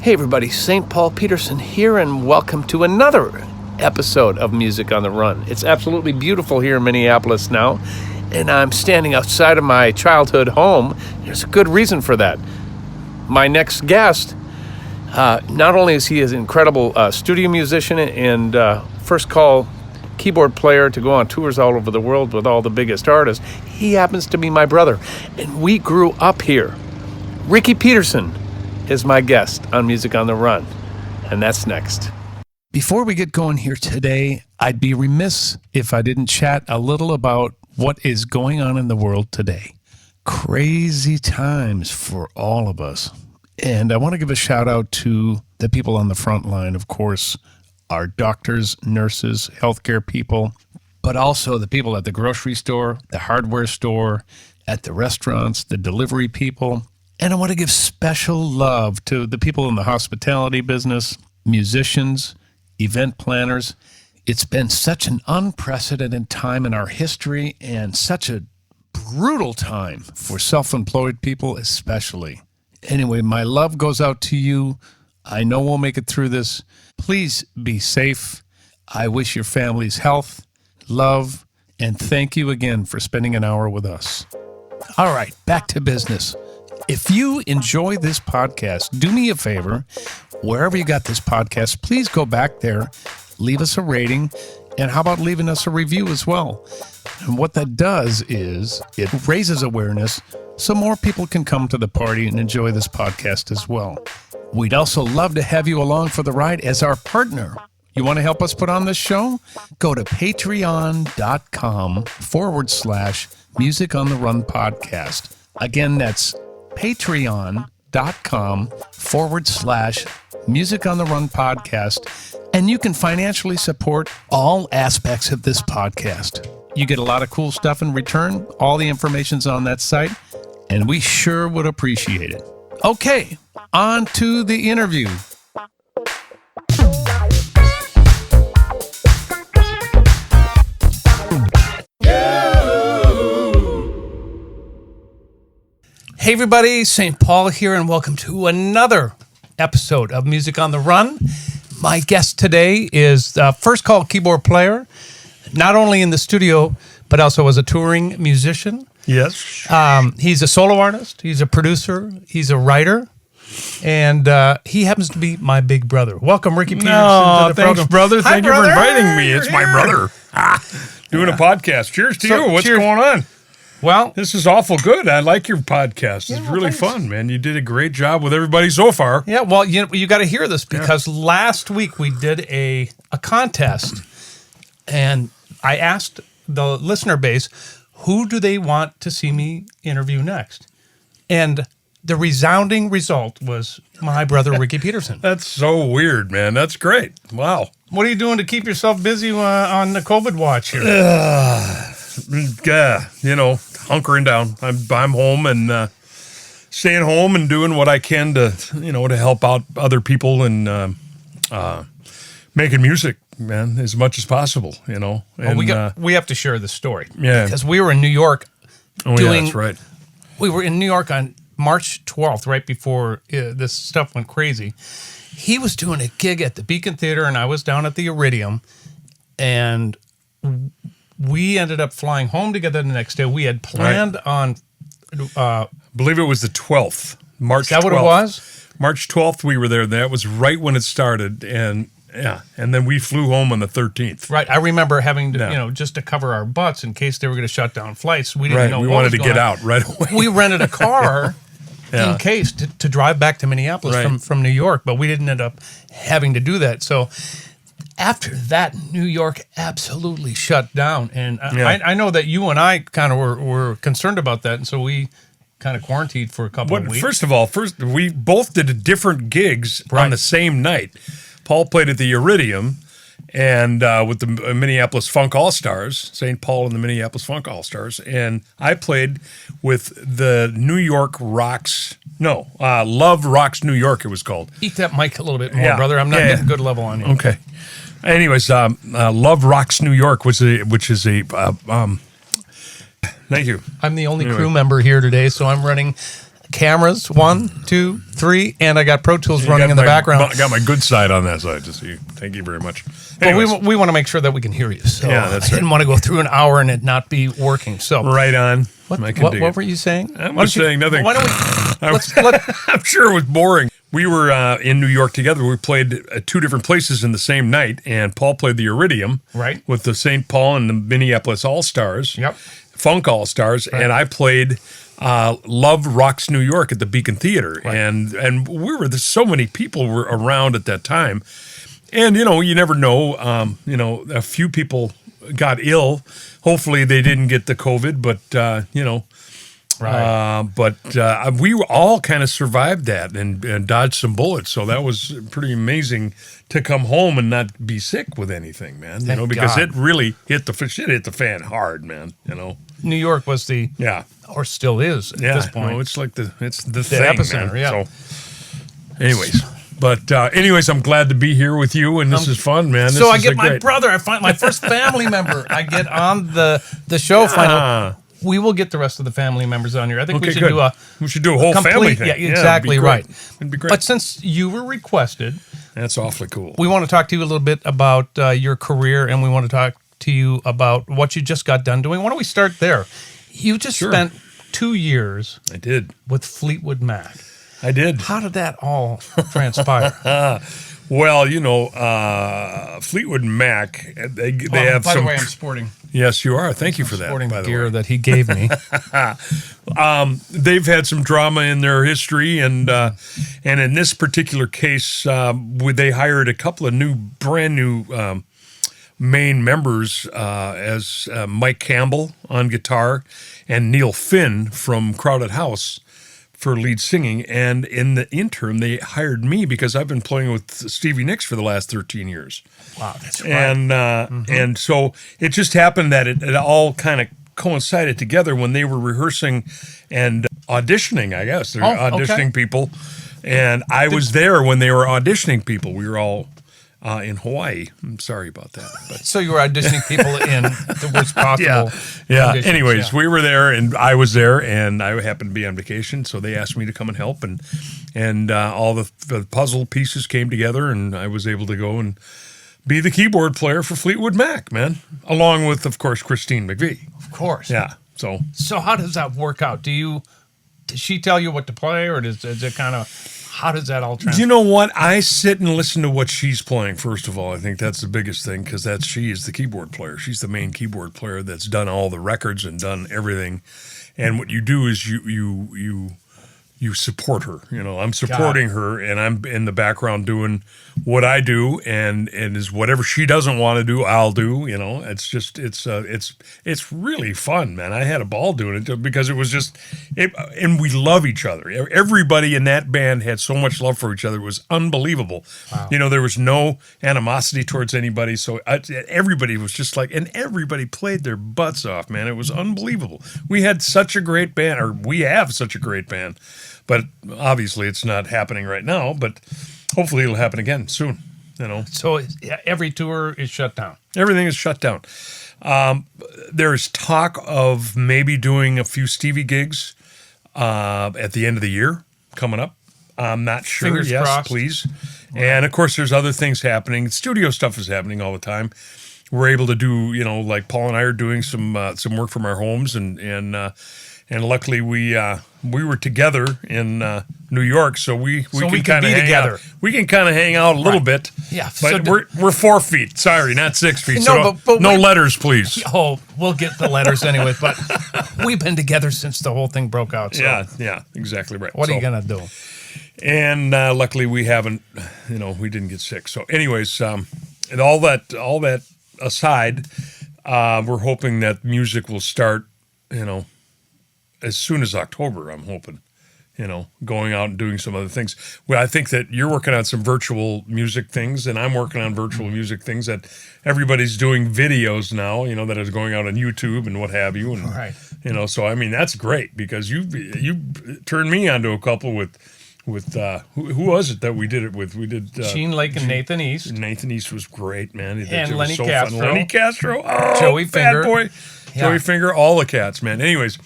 Hey everybody, St. Paul Peterson here, and welcome to another episode of Music on the Run. It's absolutely beautiful here in Minneapolis now, and I'm standing outside of my childhood home. There's a good reason for that. My next guest, not only is he an incredible studio musician and first call keyboard player to go on tours all over the world with all the biggest artists, he happens to be my brother, and we grew up here. Ricky Peterson is my guest on Music on the Run, and that's next. Before we get going here today, I'd be remiss if I didn't chat a little about what is going on in the world today. Crazy times for all of us. And I want to give a shout out to the people on the front line, of course, our doctors, nurses, healthcare people, but also the people at the grocery store, the hardware store, at the restaurants, the delivery people. And I want to give special love to the people in the hospitality business, musicians, event planners. It's been such an unprecedented time in our history and such a brutal time for self-employed people especially. Anyway, my love goes out to you. I know we'll make it through this. Please be safe. I wish your families health, love, and thank you again for spending an hour with us. All right, back to business. If you enjoy this podcast, do me a favor, wherever you got this podcast, please go back there, leave us a rating, and how about leaving us a review as well? And what that does is it raises awareness so more people can come to the party and enjoy this podcast as well. We'd also love to have you along for the ride as our partner. You want to help us put on this show? Go to patreon.com/Music on the Run podcast. Again, that's patreon.com/Music on the Run podcast, and you can financially support all aspects of this podcast. You get a lot of cool stuff in return. All the information's on that site, and we sure would appreciate it. Okay, on to the interview. Hey everybody, St. Paul here, and welcome to another episode of Music on the Run. My guest today is the first call keyboard player, not only in the studio, but also as a touring musician. Yes. He's a solo artist, he's a producer, he's a writer, and he happens to be my big brother. Welcome, Ricky Peterson, to the program. Brother. Hi, Thank you for inviting me. It's my brother. Doing a podcast. Cheers to you. What's going on? Well, this is awful good. I like your podcast. It's really fun, man. You did a great job with everybody so far. Yeah, well, you got to hear this because last week we did a contest, and I asked the listener base, who do they want to see me interview next? And the resounding result was my brother, Ricky Peterson. That's so weird, man. That's great. Wow. What are you doing to keep yourself busy on the COVID watch here? Hunkering down. I'm home and staying home and doing what I can to help out other people and making music, man, as much as possible, And, we have to share this story. Yeah. Because we were in New York that's right. We were in New York on March 12th, right before this stuff went crazy. He was doing a gig at the Beacon Theater, and I was down at the Iridium, and we ended up flying home together the next day. We had planned on... I believe it was the 12th, March 12th. Is that what it was? March 12th we were there. That was right when it started, and then we flew home on the 13th. Right. I remember having to, just to cover our butts in case they were going to shut down flights. We didn't know we what wanted was to get going on. out right away. We rented a car in case to drive back to Minneapolis from New York, but we didn't end up having to do that. So after that, New York absolutely shut down. And I know that you and I kind of were concerned about that, and so we kind of quarantined for a couple of weeks. First of all, we both did different gigs on the same night. Paul played at the Iridium and with the Minneapolis Funk All-Stars, St. Paul and the Minneapolis Funk All-Stars, and I played with the New York Rocks. No, Love Rocks New York, it was called. Eat that mic a little bit more, brother. I'm not getting a good level on you. Okay. Anyways, Love Rocks New York, which is a thank you. I'm the only crew member here today, so I'm running cameras, 1, 2, 3, and I got Pro Tools running in the background. Got my good side on that side. Just so thank you very much. But we want to make sure that we can hear you. So yeah, that's I didn't want to go through an hour and it not be working. So right on. What were you saying? I was saying nothing. Why don't we? I'm sure it was boring. We were in New York together. We played at 2 different places in the same night, and Paul played the Iridium, right, with the St. Paul and the Minneapolis All Stars, yep, Funk All Stars, right, and I played Love Rocks New York at the Beacon Theater, right, and there's so many people were around at that time, and you never know, a few people got ill. Hopefully they didn't get the COVID, but right. But we all kind of survived that and dodged some bullets. So that was pretty amazing to come home and not be sick with anything, man. Because it really hit the fan hard, man. New York was or still is at this point. It's like the thing, epicenter, man. yeah. So, anyways, I'm glad to be here with you, and this is fun, man. So I get my brother. I find my first family member. I get on the show. Final. We will get the rest of the family members on here. I think we should do a whole complete, family thing. Yeah, exactly right. It'd be great. But since you were requested, that's awfully cool. We want to talk to you a little bit about your career, and we want to talk to you about what you just got done doing. Why don't we start there? You just spent 2 years. I did. With Fleetwood Mac. I did. How did that all transpire? Well, Fleetwood Mac, they have by some. By the way, I'm sporting. Yes, you are. Thank you for that. Sporting by the the gear way. that he gave me. They've had some drama in their history, and in this particular case, they hired a couple of brand new main members as Mike Campbell on guitar and Neil Finn from Crowded House for lead singing, and in the interim, they hired me because I've been playing with Stevie Nicks for the last 13 years. Wow, that's right. And so it just happened that it all kind of coincided together when they were rehearsing and auditioning, I guess. They're auditioning people, and I was there when they were auditioning people. We were all in Hawaii. I'm sorry about that. But. So you were auditioning people in the worst possible Yeah. Anyways, we were there, and I was there, and I happened to be on vacation, so they asked me to come and help, and all the puzzle pieces came together, and I was able to go and be the keyboard player for Fleetwood Mac, man, along with, of course, Christine McVie. Of course. Yeah. So how does that work out? Does she tell you what to play, or is it kind of... How does that all translate? You know what? I sit and listen to what she's playing, first of all. I think that's the biggest thing because she is the keyboard player. She's the main keyboard player that's done all the records and done everything. And what you do is you support her. I'm supporting her, and I'm in the background doing what I do, and is whatever she doesn't want to do, I'll do. It's just it's really fun, man. I had a ball doing it because it was just and we love each other. Everybody in that band had so much love for each other. It was unbelievable. Wow. There was no animosity towards anybody. So everybody was just like, and everybody played their butts off, man. It was unbelievable. We had such a great band, or we have such a great band. But obviously, it's not happening right now. But hopefully, it'll happen again soon. So every tour is shut down. Everything is shut down. There's talk of maybe doing a few Stevie gigs at the end of the year coming up. I'm not sure. Fingers crossed. Please. Right. And of course, there's other things happening. Studio stuff is happening all the time. We're able to do, like Paul and I are doing some work from our homes, and luckily we were together in New York, so we can kind of hang out. We can kind of hang out a little bit. Yeah, but we're 4 feet. Sorry, not 6 feet. No, so but no letters, please. Oh, we'll get the letters anyway. But we've been together since the whole thing broke out. So. Yeah, exactly right. What are you gonna do? And luckily we haven't. We didn't get sick. So, anyways, and all that aside, we're hoping that music will start. As soon as October, I'm hoping, going out and doing some other things. Well, I think that you're working on some virtual music things, and I'm working on virtual music things that everybody's doing videos now, that is going out on YouTube and what have you. And, right. So, I mean, that's great because you turned me onto a couple with who was it that we did it with? We did Sheen Lake and Nathan East. Nathan East was great, man. And Lenny Castro. Lenny Castro. Oh, Joey Finger. Bad boy. Yeah. Joey Finger, all the cats, man. Anyways,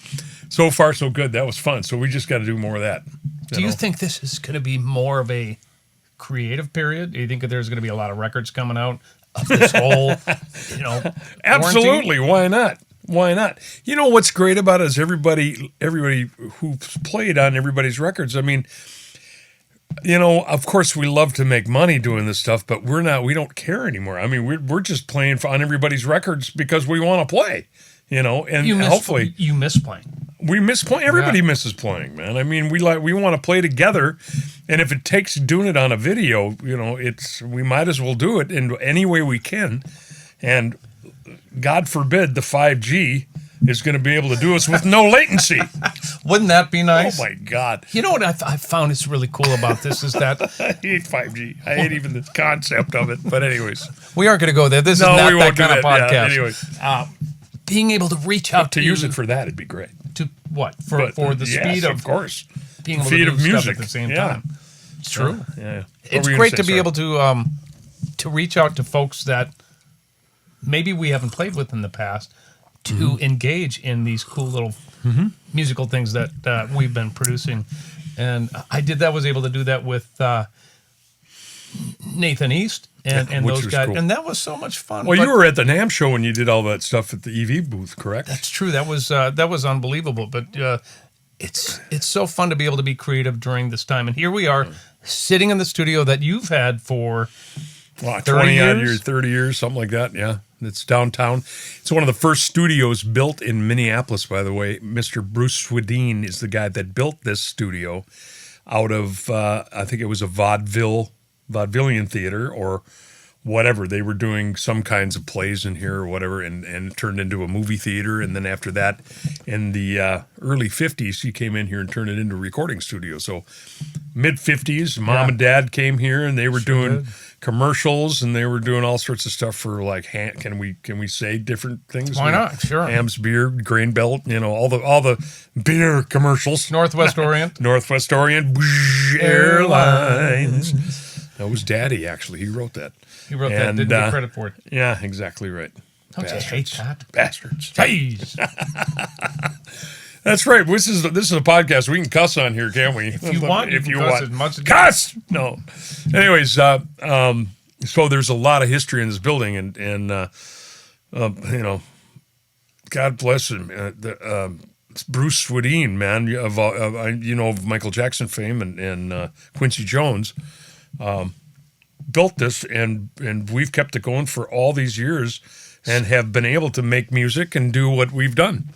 so far so good. That was fun. So we just got to do more of that. Do you think this is going to be more of a creative period? Do you think that there's going to be a lot of records coming out of this whole, Absolutely. Why not? Why not? You know what's great about it is everybody who's played on everybody's records. I mean, of course we love to make money doing this stuff, but we don't care anymore. I mean, we're just playing on everybody's records because we want to play, and hopefully you miss playing. We miss playing. Everybody misses playing, man. I mean, we want to play together, and if it takes doing it on a video, we might as well do it in any way we can. And God forbid the 5G is going to be able to do us with no latency. Wouldn't that be nice? Oh my God! You know what I found is really cool about this is that I hate 5G. I hate even the concept of it. But anyways, we aren't going to go there. This is not that kind of podcast. Yeah, anyways, being able to reach out to use it for that, it'd be great. To what? For the speed of course, being able to do stuff at the same time. It's true. Yeah. It's great to be able to reach out to folks that maybe we haven't played with in the past to engage in these cool little musical things that we've been producing. And was able to do that with Nathan East and those guys. Cool. And that was so much fun. Well, you were at the NAMM show when you did all that stuff at the EV booth, correct? That's true. That was unbelievable. But it's so fun to be able to be creative during this time. And here we are sitting in the studio that you've had for 20 years, 30 years, something like that. Yeah. It's downtown. It's one of the first studios built in Minneapolis, by the way. Mr. Bruce Swedeen is the guy that built this studio out of, I think it was a vaudevillian theater or whatever. They were doing some kinds of plays in here or whatever, and it turned into a movie theater. And then after that, in the early 50s, he came in here and turned it into a recording studio. So mid-50s, Mom and Dad came here, and they were doing commercials, and they were doing all sorts of stuff for like, can we say different things? Why not? Sure. Ham's Beer, Grain Belt, all the beer commercials. Northwest Orient. Northwest Orient Airlines. That was Daddy, actually. He wrote that. He wrote that. Didn't get credit for it. Yeah, exactly right. Don't you hate that? Bastards. Jeez. That's right. This is a podcast. We can cuss on here, can't we? If you want, if you cuss want. as much as Cuss! No. Anyways, so there's a lot of history in this building, and God bless him. It's Bruce Swedeen, man, of Michael Jackson fame and Quincy Jones, built this, and we've kept it going for all these years, and have been able to make music and do what we've done,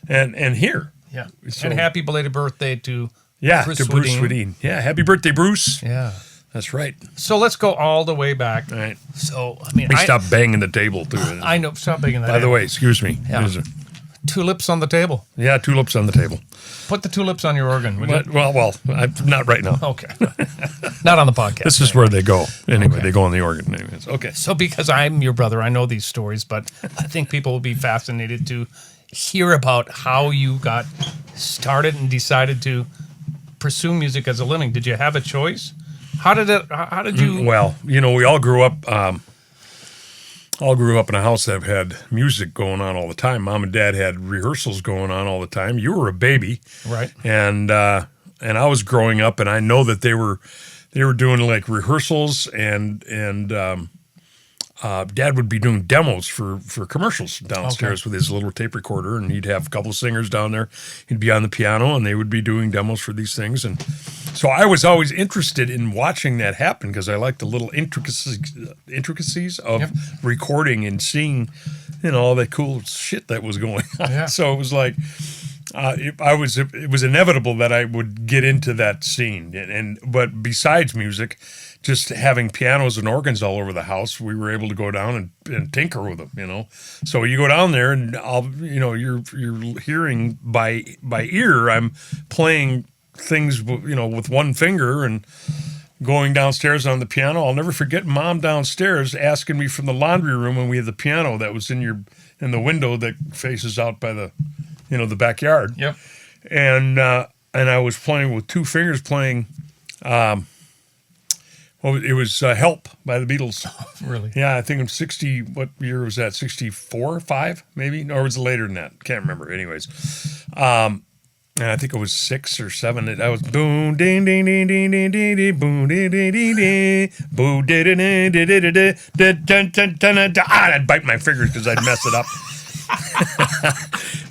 and here. Yeah. So, and happy belated birthday to Bruce Swedeen. Yeah, happy birthday, Bruce. Yeah. That's right. So let's go all the way back. All right. So, stop banging the table, too. I know. Stop banging the table. By the way, excuse me. Yeah. Tulips on the table. Yeah, tulips on the table. Put the tulips on your organ, would you? Well, not right now. Okay. Not on the podcast. This is where they go. Anyway, they go on the organ. Anyways. Okay. So because I'm your brother, I know these stories, but I think people will be fascinated to hear about how you got started and decided to pursue music as a living. Did you have a choice? How did you? Well, we all grew up in a house that had music going on all the time. Mom and Dad had rehearsals going on all the time. You were a baby, right? And I was growing up, and I know that they were doing like rehearsals, and Dad would be doing demos for commercials downstairs with his little tape recorder, and he'd have a couple of singers down there. He'd be on the piano, and they would be doing demos for these things. And so I was always interested in watching that happen because I like the little intricacies of recording and seeing, all that cool shit that was going on. Yeah. So it was like it was inevitable that I would get into that scene. But besides music, just having pianos and organs all over the house, we were able to go down and tinker with them, So you go down there and you're hearing by ear. I'm playing things, with one finger and going downstairs on the piano. I'll never forget Mom downstairs asking me from the laundry room when we had the piano that was in the window that faces out by the, the backyard. Yep. And I was playing with two fingers playing. It was Help by the Beatles. Really? Yeah, I think I'm 60. What year was that? 64, 5 maybe? Or was it later than that? Can't remember. Anyways, And I think it was 6 or 7. I was boom, ding, ding, ding, ding, ding, ding, ding, boom, ding, ding, ding, ding, boom, ding, ding, ding, ding, ding, ding, dun, dun, dun, dun, dun. I'd bite my fingers because I'd mess it up.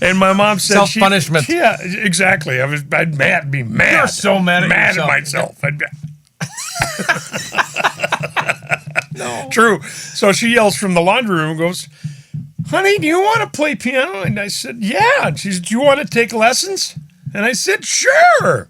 And my mom said, self-punishment. Yeah, exactly. I'd be mad. You're so mad at myself. No. True. So she yells from the laundry room and goes, honey, do you want to play piano? And I said, yeah. And she said, do you want to take lessons? And I said, sure.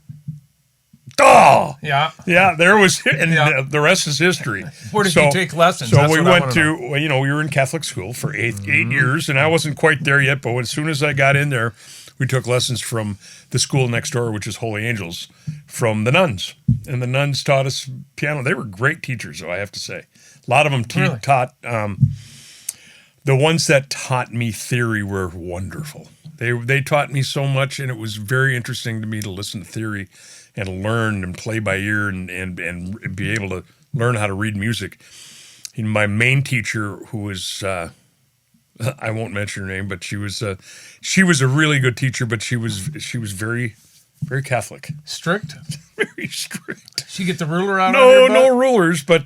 Oh. Yeah. Yeah, there was, and the rest is history. Where did you take lessons? So we went to, we were in Catholic school for 8 years, and I wasn't quite there yet, but as soon as I got in there, we took lessons from the school next door, which is Holy Angels, from the nuns. And the nuns taught us piano. They were great teachers, though, I have to say. A lot of them taught, the ones that taught me theory were wonderful. They taught me so much, and it was very interesting to me to listen to theory and learn and play by ear and be able to learn how to read music. And my main teacher, who was I won't mention her name, but she was a really good teacher, but she was very, very Catholic. Strict? Very strict. She get the ruler out? No rulers, but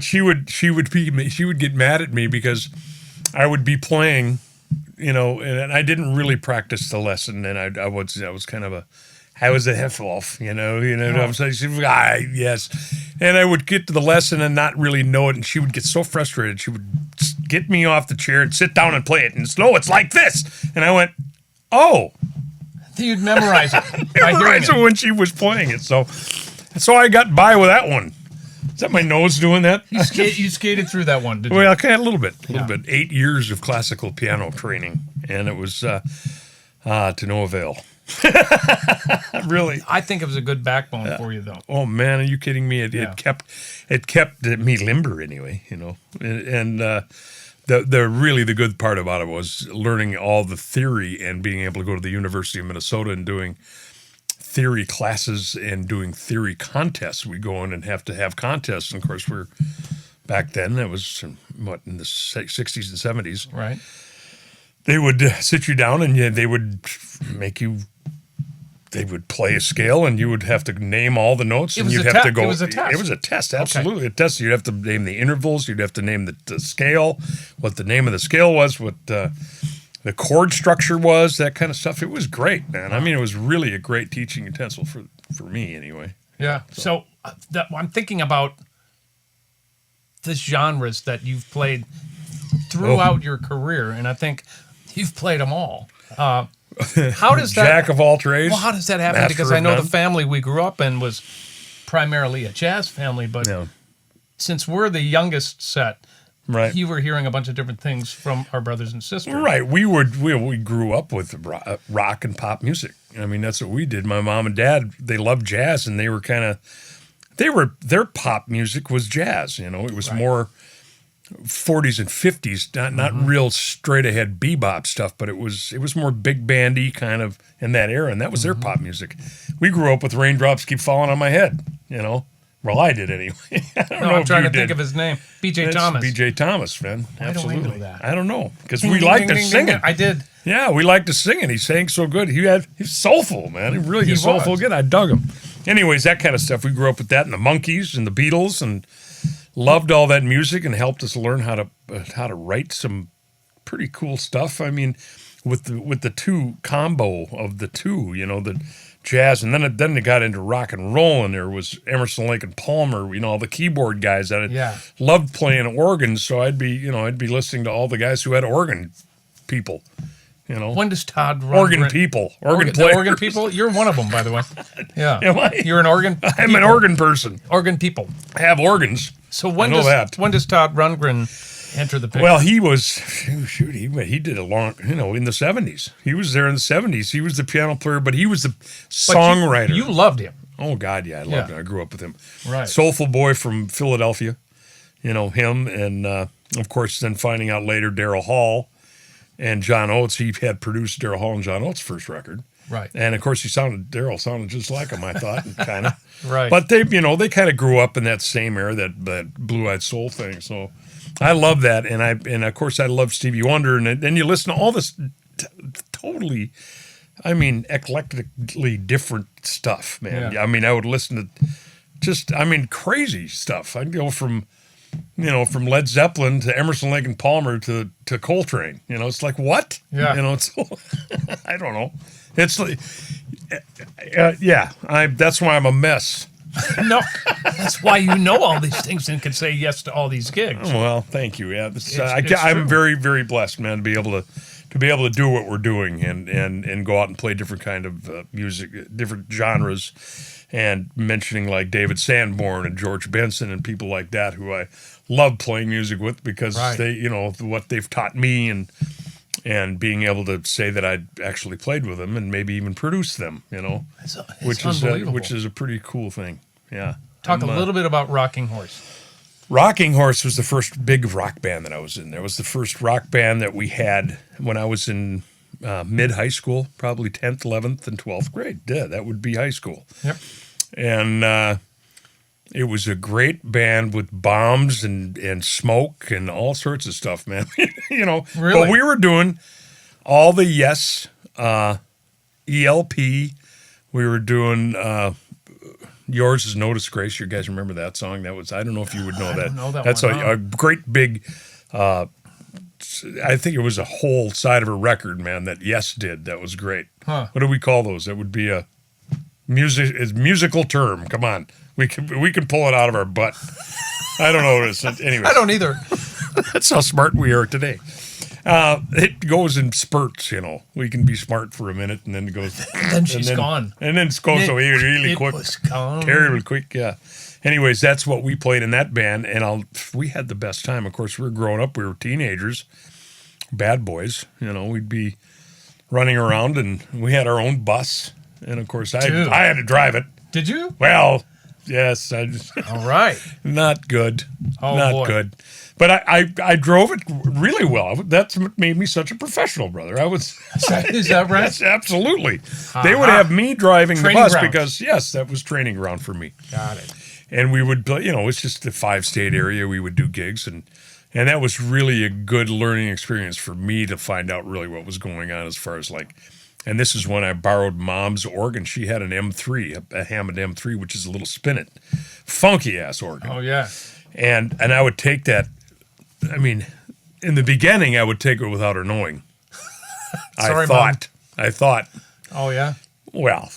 she would get mad at me because I would be playing, and I didn't really practice the lesson, and I was kind of I was a Heffwolf, I'm saying? She was, yes. And I would get to the lesson and not really know it, and she would get so frustrated. She would get me off the chair and sit down and play it, and it's like this. And I went, oh. You'd memorize it. Memorize it when she was playing it. So I got by with that one. Is that my nose doing that? You skated through that one, didn't you? Well, a little bit. 8 years of classical piano training, and it was to no avail. Really, I think it was a good backbone for you, though. Oh man, are you kidding me? It kept me limber anyway, And the good part about it was learning all the theory and being able to go to the University of Minnesota and doing theory classes and doing theory contests. We go in and have to have contests, and of course back then it was in the 60s and 70s, right? They would sit you down and they would they would play a scale, and you would have to name all the notes, and you'd have to go. It was a test. It was a test, absolutely. Okay. A test. You'd have to name the intervals. You'd have to name the scale, what the name of the scale was, what the chord structure was, that kind of stuff. It was great, man. I mean, it was really a great teaching utensil for me, anyway. Yeah. So I'm thinking about the genres that you've played throughout your career, and I think you've played them all. How does that Jack of all trades? Well, how does that happen? Because I know the family we grew up in was primarily a jazz family, but since we're the youngest set, right, you were hearing a bunch of different things from our brothers and sisters. Right, we grew up with rock and pop music. I mean, that's what we did. My mom and dad, they loved jazz, and they were their pop music was jazz. It was more 40s and 50s, not real straight ahead bebop stuff, but it was more big bandy kind of in that era, and that was their pop music. We grew up with Raindrops Keep Falling on My Head, Well, I did anyway. I'm trying to think of his name. B.J. Thomas. B.J. Thomas, man. Absolutely. Why do I know that? I don't know, because we liked to sing it. I did. Yeah, we liked to sing it. He sang so good. He's soulful, man. He really is soulful good. I dug him. Anyways, that kind of stuff. We grew up with that, and the Monkees and the Beatles, and loved all that music, and helped us learn how to write some pretty cool stuff. I mean, with the two combo of the two, the jazz, and then they got into rock and roll, and there was Emerson, Lake and Palmer, all the keyboard guys that loved playing organs. So I'd be listening to all the guys who had organ people. When does Todd run? Organ people. Organ players. Organ people? You're one of them, by the way. Yeah. Am I? You're an organ I'm an organ person. Organ people. I have organs. So when does Todd Rundgren enter the picture? Well, he was, he did a long, in the 70s. He was there in the 70s. He was the piano player, but he was the songwriter. You loved him. Oh, God, yeah. I loved him. I grew up with him. Right. Soulful boy from Philadelphia, him. And, of course, then finding out later, Daryl Hall and John Oates. He had produced Daryl Hall and John Oates' first record. Right. And, of course, Daryl sounded just like him, I thought, kind of. Right. But they kind of grew up in that same era, that blue-eyed soul thing. So I love that. And of course, I love Stevie Wonder. And then you listen to all this totally I mean, eclectically different stuff, man. Yeah. I mean, I would listen to crazy stuff. I'd go from Led Zeppelin to Emerson, Lake and Palmer to Coltrane. It's like, what? Yeah. It's I don't know. It's like, that's why I'm a mess. No, that's why you know all these things and can say yes to all these gigs. Well, thank you. Yeah, It's I'm true. very, very blessed, man, to be able to do what we're doing and go out and play different kind of music, different genres, and mentioning like David Sanborn and George Benson and people like that who I love playing music with because Right. they, what they've taught me and being able to say that I'd actually played with them and maybe even produced them, It's which unbelievable. is a pretty cool thing. Yeah. Talk a little bit about Rocking Horse. Rocking Horse was the first big rock band that I was in. That was the first rock band that we had when I was in mid-high school, probably 10th, 11th, and 12th grade. Yeah, that would be high school. Yep. And it was a great band with bombs and smoke and all sorts of stuff, man. Really? But we were doing all the Yes, ELP. We were doing Yours Is No Disgrace. You guys remember that song? That was, I don't know if you would know that. I don't know that That's one, a great big, I think it was a whole side of a record, man, that Yes did. That was great. Huh. What do we call those? That would be a musical term. Come on. We can pull it out of our butt. I don't know what it is. Anyway, I don't either. that's how smart we are today. It goes in spurts, We can be smart for a minute, and then it goes. Then she's gone. And then it goes away really quick. It was gone. Terribly quick, yeah. Anyways, that's what we played in that band, and we had the best time. Of course, we were growing up. We were teenagers, bad boys. We'd be running around, and we had our own bus. And, of course, I had to drive it. Did you? Well, yes. All right. Not good. Oh, Not boy. good. But I drove it really well. That's what made me such a professional, brother. I was. Is that right? Yes, absolutely. They would have me driving Training the bus grounds. because, yes, that was training ground for me. Got it. And we would play, it's just the 5-state area. We would do gigs. And that was really a good learning experience for me to find out really what was going on as far as like. And this is when I borrowed Mom's organ. She had an M3, a Hammond M3, which is a little spinet. Funky ass organ. Oh, yeah. And I would take that. I mean, in the beginning, I would take it without her knowing. Sorry, I thought, Oh, yeah. well,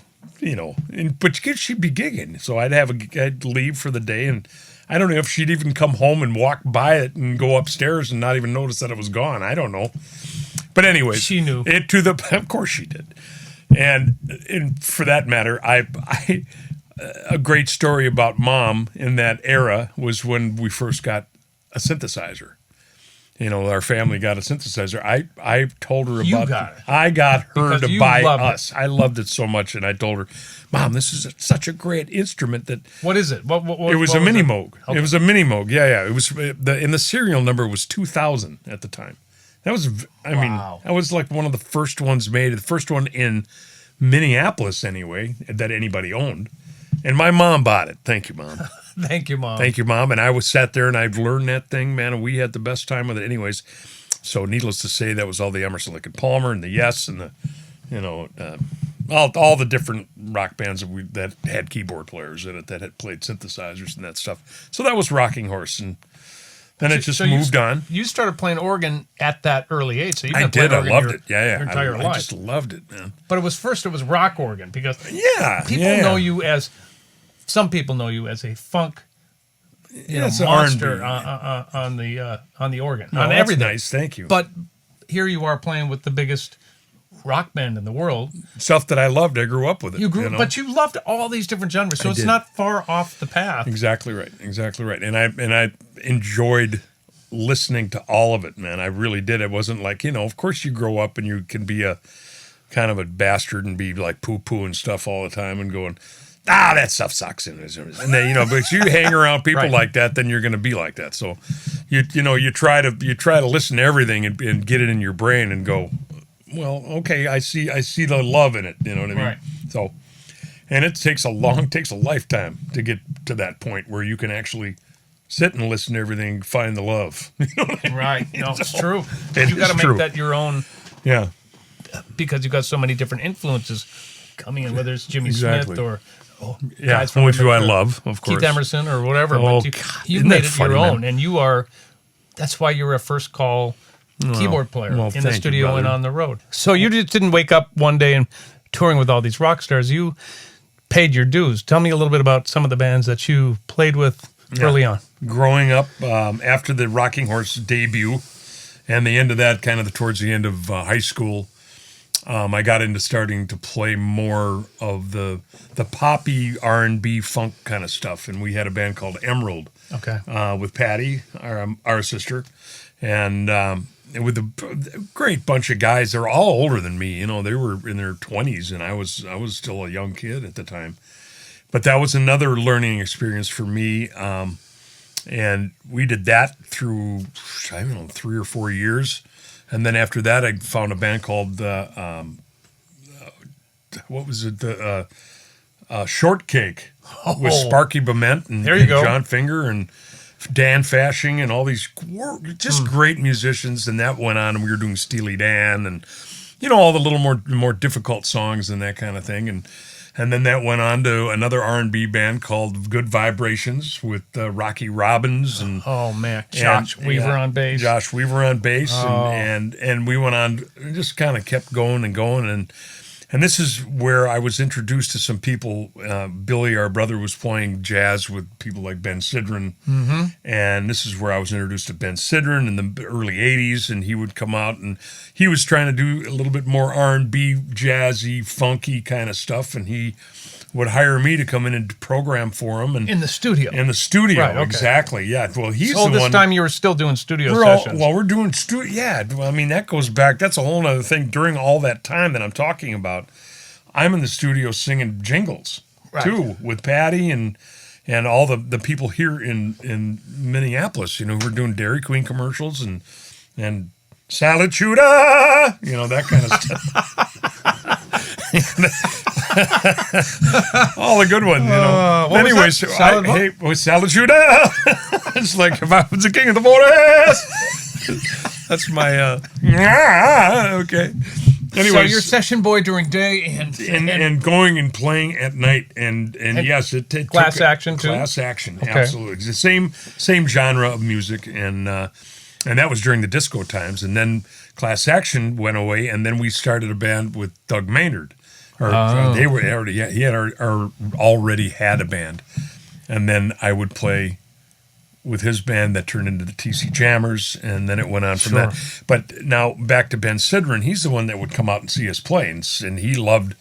but she'd be gigging, so I'd leave for the day, and I don't know if she'd even come home and walk by it and go upstairs and not even notice that it was gone. I don't know. But anyways, She knew. Of course she did. And for that matter, a great story about Mom in that era was when we first got a synthesizer. Our family got a synthesizer. I told her You about got it. I got her Because to you buy loved it. us. I loved it so much, and I told her, Mom, this is such a great instrument that What is it? What it was a mini it? Moog. Okay. It was a mini Moog. Yeah. It was the serial number was 2000 at the time. That was Wow. that was like one of the first ones made, the first one in Minneapolis anyway that anybody owned. And my mom bought it. Thank you, Mom. Thank you, Mom. Thank you, Mom. And I was sat there and I've learned that thing, man, and we had the best time with it anyways. So needless to say, that was all the Emerson, Lake and Palmer and the Yes and the, all the different rock bands that had keyboard players in it that had played synthesizers and that stuff. So that was Rocking Horse, and then it just moved on. You started playing organ at that early age, so you've I been did. I playing organ loved your, it. Yeah. your entire I life. just loved it, man. But it was rock organ because Yeah. know you as some people know you as a funk It's monster R&B. on the organ No, on that's everything. nice. Thank you. But here you are playing with the biggest rock band in the world. Stuff that I loved. I grew up with it. But you loved all these different genres, so it's did. not far off the path. Exactly right. And I enjoyed listening to all of it, man. I really did. It wasn't like, of course you grow up and you can be a kind of a bastard and be like poo-pooing stuff all the time and going, that stuff sucks. And then, but if you hang around people Right. like that, then you're going to be like that. So you try to listen to everything and get it in your brain and go, well, okay, I see the love in it. You know what I mean? Right. So, and it takes a lifetime to get to that point where you can actually sit and listen to everything, find the love. You know what I mean? Right. No, it's true. It You got to is make true. that your own Yeah. because you've got so many different influences coming in, whether it's Jimmy Exactly. Smith or Yeah, guys from which I or love, of course. Keith Emerson or whatever. Oh, but God, you isn't made that it funny, your own, man? and that's why you're a first call keyboard player in the thank you, studio and brother. on the road. So you just didn't wake up one day and touring with all these rock stars. You paid your dues. Tell me a little bit about some of the bands that you played with early on. Growing up, after the Rocking Horse debut and the end of that, kind of towards the end of high school, I got into starting to play more of the poppy R&B funk kind of stuff, and we had a band called Emerald. Okay. With Patty, our sister, and with a great bunch of guys. They're all older than me. You know, they were in their 20s, and I was still a young kid at the time. But that was another learning experience for me. And we did that through, I don't know, 3 or 4 years. And then after that, I found a band called, what was it? Shortcake with Sparky Bement and, There you go. John Finger and Dan Fashing and all these just great musicians. And that went on, and we were doing Steely Dan and, you know, all the little more difficult songs and that kind of thing. And then that went on to another R&B band called Good Vibrations with Rocky Robbins and Oh man, Josh Weaver on bass. Josh Weaver on bass, and we went on, just kind of kept going and this is where I was introduced to some people. Billy, our brother, was playing jazz with people like Ben Sidran, and this is where I was introduced to Ben Sidran in the early '80s. And he would come out, and he was trying to do a little bit more R&B, jazzy, funky kind of stuff, and he would hire me to come in and program for him. And in the studio. Right, okay. Exactly. Yeah. Well, he's So the this one. time you were still doing studio sessions. We're doing studio. Yeah. Well, I mean, that goes back. That's a whole other thing. During all that time that I'm talking about, I'm in the studio singing jingles too with Patty and all the people here in Minneapolis. You know, who are doing Dairy Queen commercials and Salituda, you know, that kind of stuff. All the good ones, you know. Anyways, Salituda. It's like if I was the king of the forest. That's my okay. Anyways, so you're session boy during day and going and playing at night and yes, it Class Action too. Class Action, absolutely. It's the same genre of music, and that was during the disco times. And then Class Action went away, and then we started a band with Doug Maynard. They were already he had already had a band, and then I would play with his band that turned into the TC Jammers, and then it went on from that. But now back to Ben Sidran, he's the one that would come out and see us play, and he loved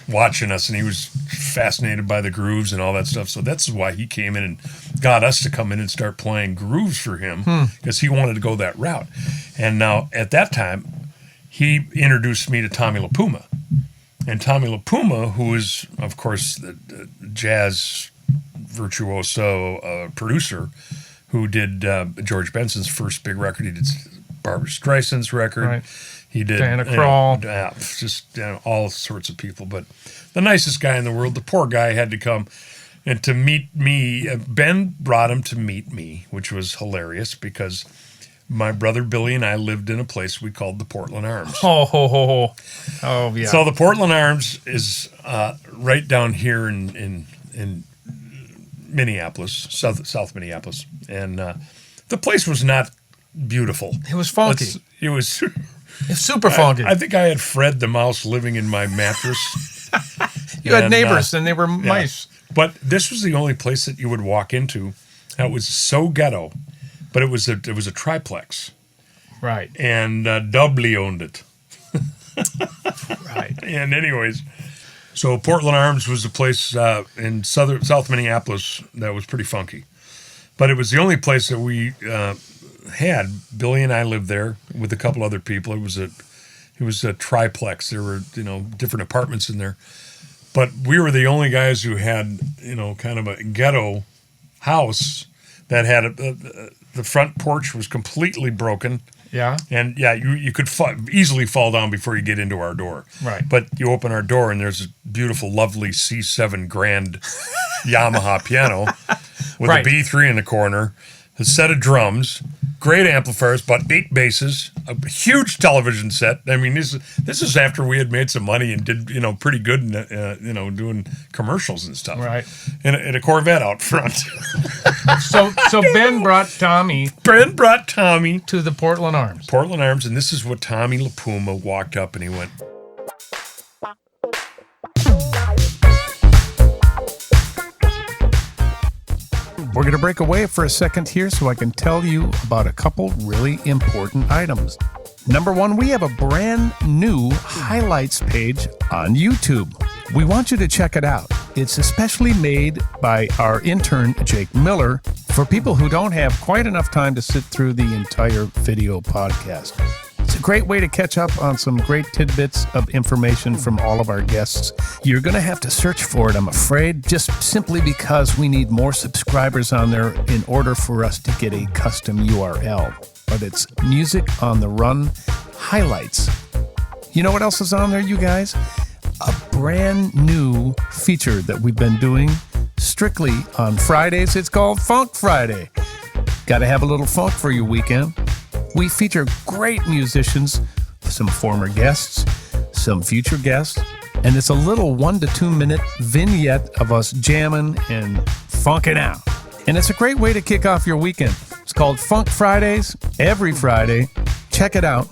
watching us, and he was fascinated by the grooves and all that stuff. So that's why he came in and got us to come in and start playing grooves for him, because he wanted to go that route. And now at that time, he introduced me to Tommy LaPuma. And Tommy LaPuma, who is, of course, the jazz virtuoso producer, who did George Benson's first big record. He did Barbra Streisand's record. Right. He did Diana Krall. Just all sorts of people. But the nicest guy in the world. The poor guy had to come and to meet me. Ben brought him to meet me, which was hilarious because my brother Billy and I lived in a place we called the Portland Arms. Oh yeah. So the Portland Arms is right down here in Minneapolis, South Minneapolis, and the place was not beautiful. It was funky. It was It's super funky. I think I had Fred the mouse living in my mattress. You had neighbors, and they were mice. But this was the only place that you would walk into that was so ghetto. But it was a triplex, Right. and Dudley owned it. Right. And anyways. So Portland Arms was a place in South Minneapolis that was pretty funky, but it was the only place that we had. Billy and I lived there with a couple other people. It was a triplex. There were different apartments in there, but we were the only guys who had kind of a ghetto house that had the front porch was completely broken. Yeah. And you could easily fall down before you get into our door. Right. But you open our door and there's a beautiful, lovely C7 grand Yamaha piano with a B3 in the corner, a set of drums, great amplifiers, bought 8 basses, a huge television set. I mean, this is after we had made some money and did pretty good, in, doing commercials and stuff. Right. And a Corvette out front. So Ben brought Tommy to the Portland Arms. Portland Arms, and this is what Tommy LaPuma walked up and he went. We're going to break away for a second here so I can tell you about a couple really important items. Number one, we have a brand new highlights page on YouTube. We want you to check it out. It's especially made by our intern, Jake Miller, for people who don't have quite enough time to sit through the entire video podcast. It's a great way to catch up on some great tidbits of information from all of our guests. You're going to have to search for it, I'm afraid, just simply because we need more subscribers on there in order for us to get a custom URL. But it's Music on the Run Highlights. You know what else is on there, you guys? A brand new feature that we've been doing strictly on Fridays. It's called Funk Friday. Got to have a little funk for your weekend. We feature great musicians, some former guests, some future guests, and it's a little 1 to 2 minute vignette of us jamming and funking out. And it's a great way to kick off your weekend. It's called Funk Fridays, every Friday. Check it out.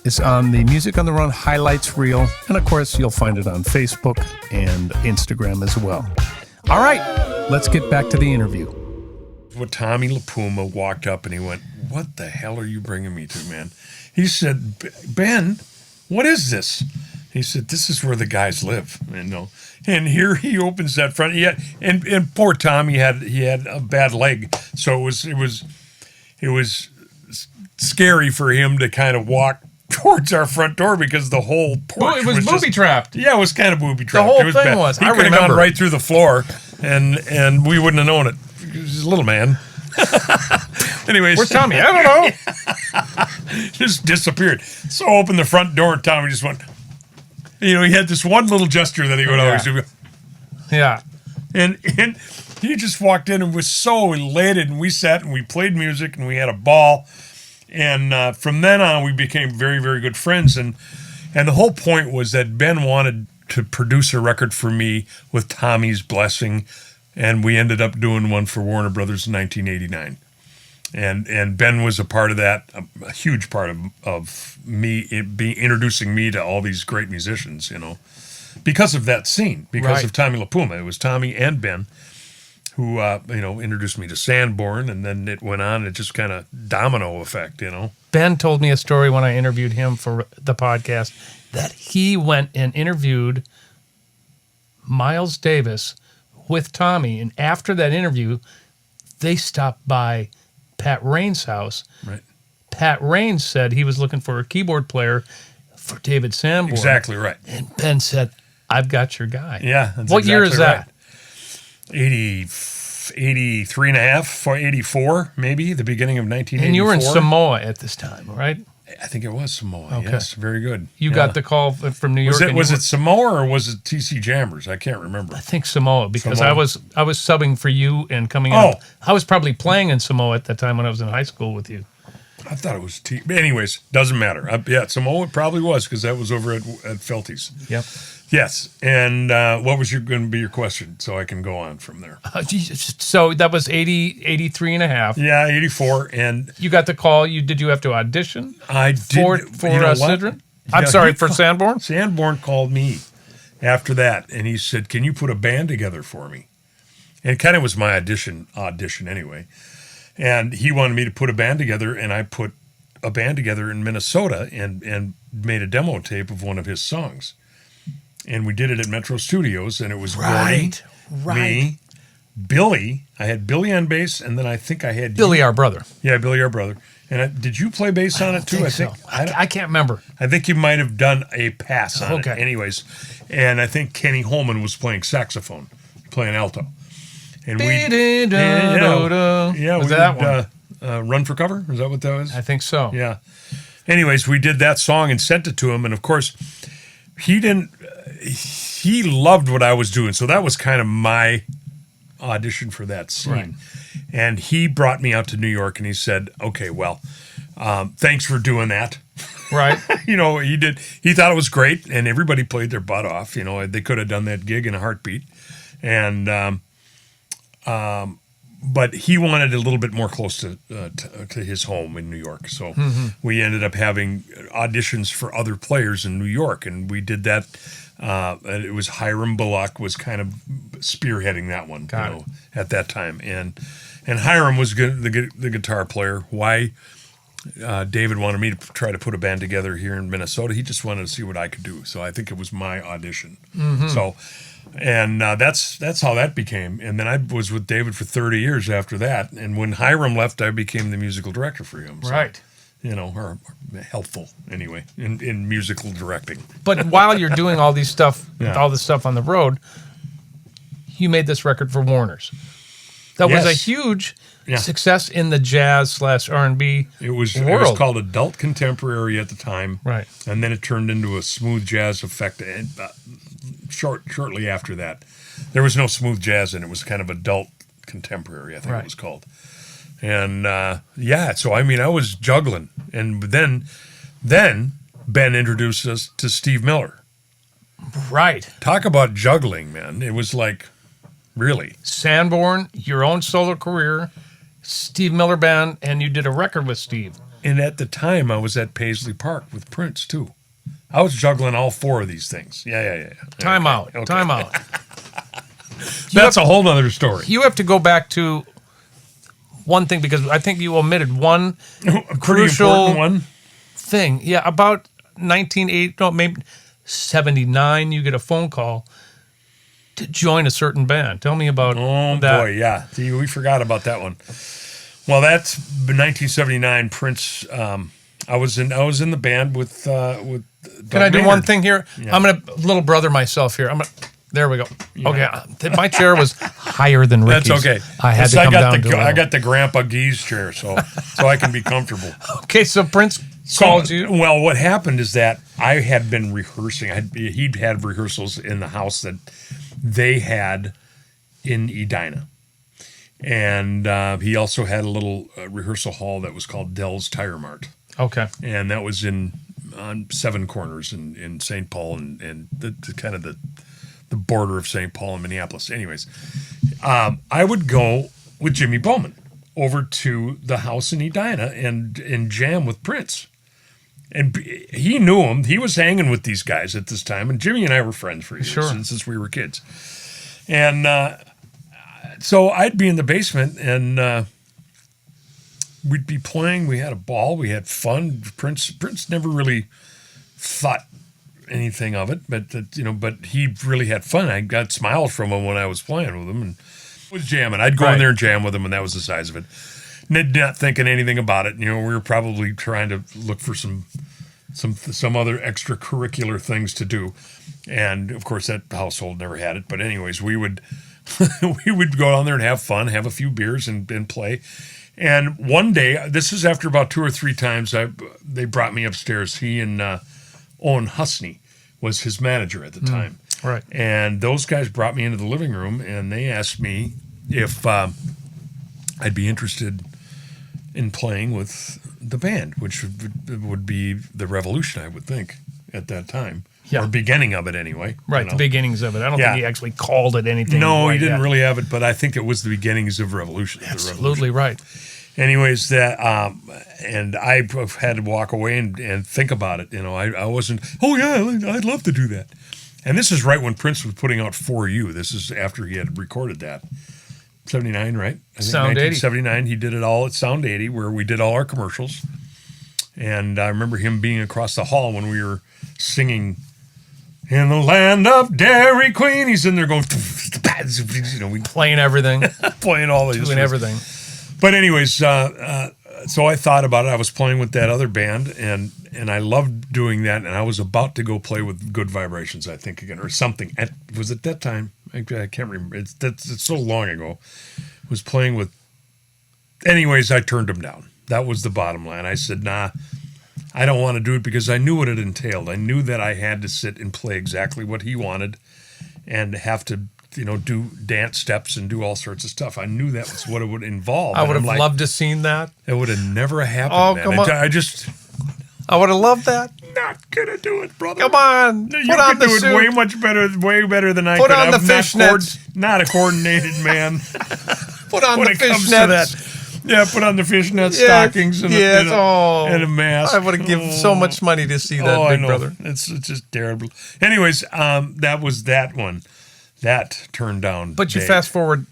It's on the Music on the Run highlights reel, and of course, you'll find it on Facebook and Instagram as well. All right, let's get back to the interview. What Tommy LaPuma walked up and he went, "What the hell are you bringing me to, man?" He said, "Ben, what is this?" He said, "This is where the guys live." And here he opens that front. And poor Tommy he had a bad leg, so it was scary for him to kind of walk towards our front door because the whole porch it was booby trapped. Yeah, it was kind of booby trapped. The whole it was thing bad. was. He I could have remember gone right through the floor, and we wouldn't have known it. He was a little man. Anyways, where's Tommy? I don't know. Just disappeared. So I opened the front door, and Tommy just went. He had this one little gesture that he would always do. Yeah. And he just walked in and was so elated, and we sat and we played music and we had a ball. And from then on, we became very, very good friends. And the whole point was that Ben wanted to produce a record for me with Tommy's blessing, and we ended up doing one for Warner Brothers in 1989. And Ben was a part of that, a huge part of me introducing me to all these great musicians, because of that scene, because of Tommy LaPuma. It was Tommy and Ben who introduced me to Sanborn, and then it went on. It just kind of domino effect, Ben told me a story when I interviewed him for the podcast that he went and interviewed Miles Davis with Tommy, and after that interview, they stopped by Pat Raines' house. Right. Pat Raines said he was looking for a keyboard player for David Sanborn. Exactly right. And Ben said, "I've got your guy." Yeah. What year is that? 83 and a half, or 84, maybe, the beginning of 1984. And you were in Samoa at this time, right? I think it was Samoa. Okay. Yes, very good. You got the call from New York. Was it Samoa or was it TC Jammers? I can't remember. I think Samoa, because Samoa. I was subbing for you and coming in. I was probably playing in Samoa at that time when I was in high school with you. I thought it was anyways, doesn't matter. Samoa probably was, because that was over at Felty's. Yep. Yes. And what was going to be your question, so I can go on from there? So that was 83 and a half. Yeah, 84. And you got the call. Did you have to audition? I did. For Sidran? I'm sorry, for Sanborn? Sanborn called me after that, and he said, "Can you put a band together for me?" And it kind of was my audition anyway. And he wanted me to put a band together, and I put a band together in Minnesota and made a demo tape of one of his songs. And we did it at Metro Studios, and it was Gordon, me, Billy. I had Billy on bass, and then I think I had Billy, our brother. Yeah, Billy, our brother. And did you play bass on it too? I think so. I can't remember. I think you might have done a pass on it. Okay. Anyways, and I think Kenny Holman was playing saxophone, playing alto. And we was that one? Run for Cover? Is that what that was? I think so. Yeah. Anyways, we did that song and sent it to him, and of course, he loved what I was doing, so that was kind of my audition for that scene. Right. And he brought me out to New York and he said, okay, well, thanks for doing that. Right. He did. He thought it was great, and everybody played their butt off. They could have done that gig in a heartbeat, and but he wanted a little bit more close to his home in New York. So we ended up having auditions for other players in New York, and we did that. And it was Hiram Bullock was kind of spearheading that one, at that time, and Hiram was good, the guitar player. Why? David wanted me to try to put a band together here in Minnesota. He just wanted to see what I could do. So I think it was my audition. So, and that's how that became. And then I was with David for 30 years after that. And when Hiram left, I became the musical director for him. So, Right. Or helpful anyway in musical directing. But while you're doing all this stuff on the road, you made this record for Warner's. That was a huge success in the jazz / R&B It was called adult contemporary at the time, Right. And then it turned into a smooth jazz effect. And shortly after that, there was no smooth jazz, and it was kind of adult contemporary. I think it was called. And so I was juggling, and then Ben introduced us to Steve Miller. Right. Talk about juggling, man! It was like really Sanborn, your own solo career, Steve Miller Band, and you did a record with Steve. And at the time, I was at Paisley Park with Prince, too. I was juggling all four of these things. Yeah. Time out. That's a whole nother story. You have to go back to one thing, because I think you omitted one A pretty crucial important one. thing. Yeah, about 1979, you get a phone call to join a certain band. Tell me about that. Oh, boy, yeah. See, we forgot about that one. Well, that's 1979. Prince. I was in the band with. Doug Can I do Maynard. one thing here? Yeah. I'm gonna little brother myself here. There we go. Okay, my chair was higher than Ricky's. That's okay. I had to come down to I got the Grandpa Geese chair, so I can be comfortable. Okay, so Prince called you. Well, what happened is that I had been rehearsing. He'd had rehearsals in the house that they had in Edina. And he also had a little rehearsal hall that was called Dell's Tire Mart. Okay. And that was on Seven Corners in St. Paul and the kind of the border of St. Paul and Minneapolis. Anyways, I would go with Jimmy Bowman over to the house in Edina and jam with Prince. And he knew him. He was hanging with these guys at this time. And Jimmy and I were friends for years since we were kids. And so I'd be in the basement and we'd be playing. We had a ball. We had fun. Prince never really thought anything of it, but he really had fun. I got smiles from him when I was playing with him and was jamming. I'd go in there and jam with him, and that was the size of it. Not thinking anything about it. We were probably trying to look for some other extracurricular things to do, and of course that household never had it. But anyways, we would go down there and have fun, have a few beers, and play. And one day, this is after about 2 or 3 times, they brought me upstairs. He and Owen Husney was his manager at the time. Right. And those guys brought me into the living room, and they asked me if I'd be interested in playing with the band, which would be the Revolution, I would think, at that time. Yeah. Or beginning of it anyway. Right, the beginnings of it. I don't think he actually called it anything. No, like he didn't that. really have it, but I think it was the beginnings of Revolution. Absolutely right. Anyways, and I had to walk away and think about it. I wasn't, I'd love to do that. And this is right when Prince was putting out For You. This is after he had recorded that. 79, right? I think Sound 80. 1979, he did it all at Sound 80, where we did all our commercials. And I remember him being across the hall when we were singing "In the Land of Dairy Queen." He's in there going, Playing everything. playing all these. Doing everything. But anyways, so I thought about it. I was playing with that other band, and I loved doing that. And I was about to go play with Good Vibrations, I think, again, or something. Was it that time? I can't remember. It's so long ago. Was playing with. Anyways, I turned him down. That was the bottom line. I said, nah, I don't want to do it, because I knew what it entailed. I knew that I had to sit and play exactly what he wanted and have to do dance steps and do all sorts of stuff. I knew that was what it would involve. I would have like, loved to seen that. It would have never happened. Oh, man. come on. I would have loved that. Not gonna do it, brother. Come on. You could do it way much better, way better than I could. Put on the fishnets. Not a coordinated man. Put on when the it comes to fishnets. that. Yeah, put on the fishnet stockings and a mask. I would have given so much money to see that, big brother. It's just terrible. Anyways, that was that one. That turned down. But you Dave. fast forward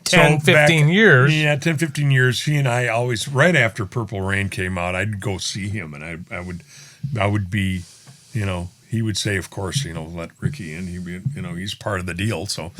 10, 15 years. Yeah, 10, 15 years. He and I always, right after Purple Rain came out, I'd go see him, and I would be, he would say, of course, let Ricky in. He'd be, he's part of the deal. So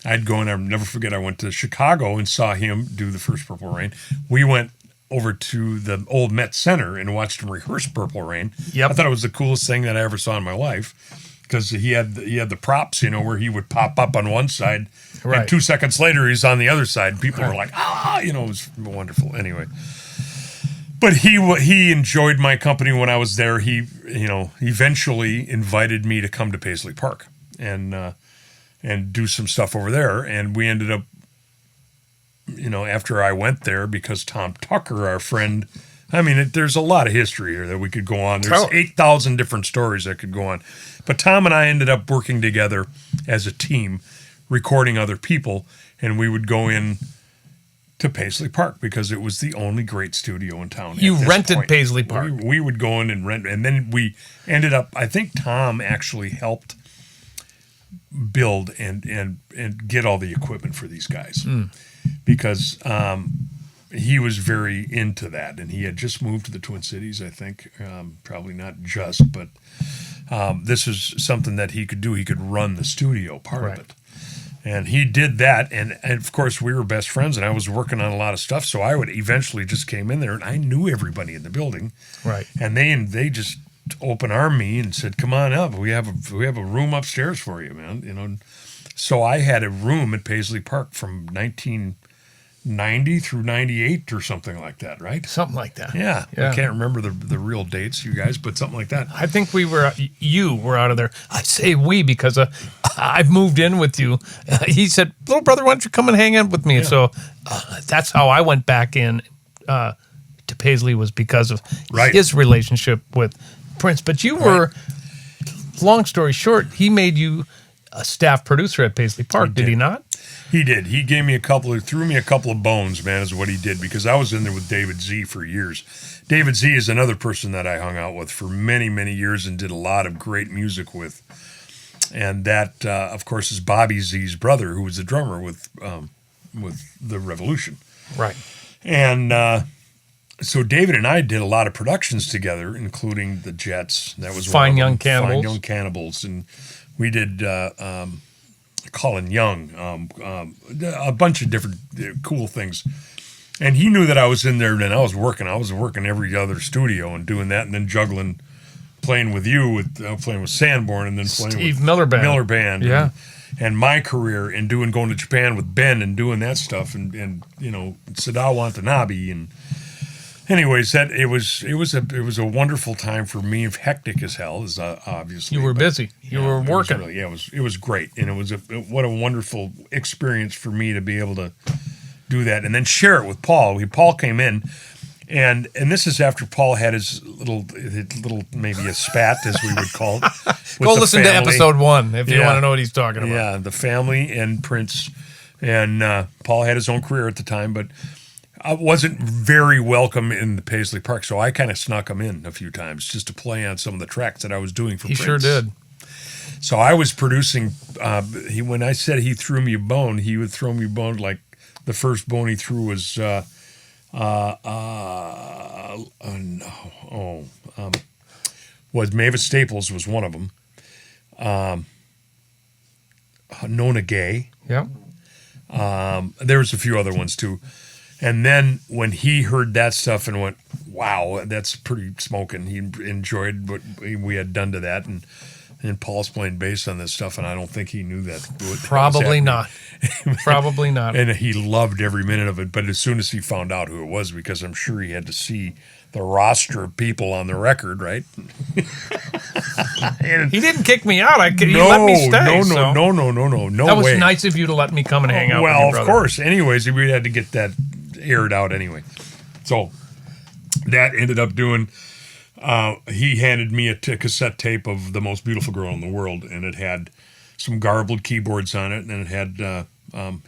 I'd go, and I'll never forget, I went to Chicago and saw him do the first Purple Rain. We went over to the old Met Center and watched him rehearse Purple Rain. Yep. I thought it was the coolest thing that I ever saw in my life. Because he had the props, where he would pop up on one side, right. and 2 seconds later he's on the other side. And people were like, it was wonderful. Anyway, but he enjoyed my company when I was there. He eventually invited me to come to Paisley Park and do some stuff over there. And we ended up, after I went there, because Tom Tucker, our friend. I mean, there's a lot of history here that we could go on. There's 8,000 different stories that could go on. But Tom and I ended up working together as a team, recording other people, and we would go in to Paisley Park because it was the only great studio in town. You rented Paisley Park. We would go in and rent, and then we ended up, I think Tom actually helped build and get all the equipment for these guys because he was very into that, and he had just moved to the Twin Cities, I think. Probably not just, but this is something that he could do. He could run the studio part of it. And he did that, and of course, we were best friends, and I was working on a lot of stuff, so I would eventually just came in there, and I knew everybody in the building. Right. And they just open-armed me and said, come on up. We have a room upstairs for you, man. So I had a room at Paisley Park from 1990 through 98 or something like that, right? Something like that. Yeah. I can't remember the real dates, you guys, but something like that. I think you were out of there. I say we because I've moved in with you. He said, little brother, why don't you come and hang out with me? Yeah. So that's how I went back in to Paisley, was because of his relationship with Prince. But you were, long story short, he made you a staff producer at Paisley Park, did he not? He did. He threw me a couple of bones, man, is what he did, because I was in there with David Z for years. David Z is another person that I hung out with for many, many years and did a lot of great music with. And that, of course, is Bobby Z's brother, who was the drummer with The Revolution. Right. And so David and I did a lot of productions together, including The Jets. That was Fine Young Cannibals. Fine Young Cannibals. And we did Colin Young, a bunch of different cool things. And he knew that I was in there, and I was working. I was working every other studio and doing that, and then juggling, playing with you, playing with Sanborn, and then playing Steve with Miller Band. Miller Band. Yeah. And my career and going to Japan with Ben and doing that stuff, and Sadao Watanabe. And anyways, it was a wonderful time for me. Hectic as hell, is obviously. You were busy. You were working. It was great, and what a wonderful experience for me to be able to do that and then share it with Paul. Paul came in, and this is after Paul had his little maybe a spat, as we would call it. Go listen to episode 1 if you want to know what he's talking about. Yeah, the family and Prince, and Paul had his own career at the time, but I wasn't very welcome in the Paisley Park, so I kind of snuck him in a few times just to play on some of the tracks that I was doing for Prince. He sure did. So I was producing. When I said he threw me a bone, he would throw me a bone. Like the first bone he threw was was Mavis Staples was one of them. Nona Gay. Yeah. There was a few other ones too. And then when he heard that stuff and went, wow, that's pretty smoking, he enjoyed what we had done to that. And And Paul's playing bass on this stuff, and I don't think he knew that. Probably not. Probably not. And he loved every minute of it. But as soon as he found out who it was, because I'm sure he had to see the roster of people on the record, right? He didn't kick me out. He let me stay. No That was way. nice of you to let me come and hang out with Well, your of brother. course. Anyways, we had to get that aired out anyway. So that ended up doing... he handed me a cassette tape of The Most Beautiful Girl in the World, and it had some garbled keyboards on it, and it had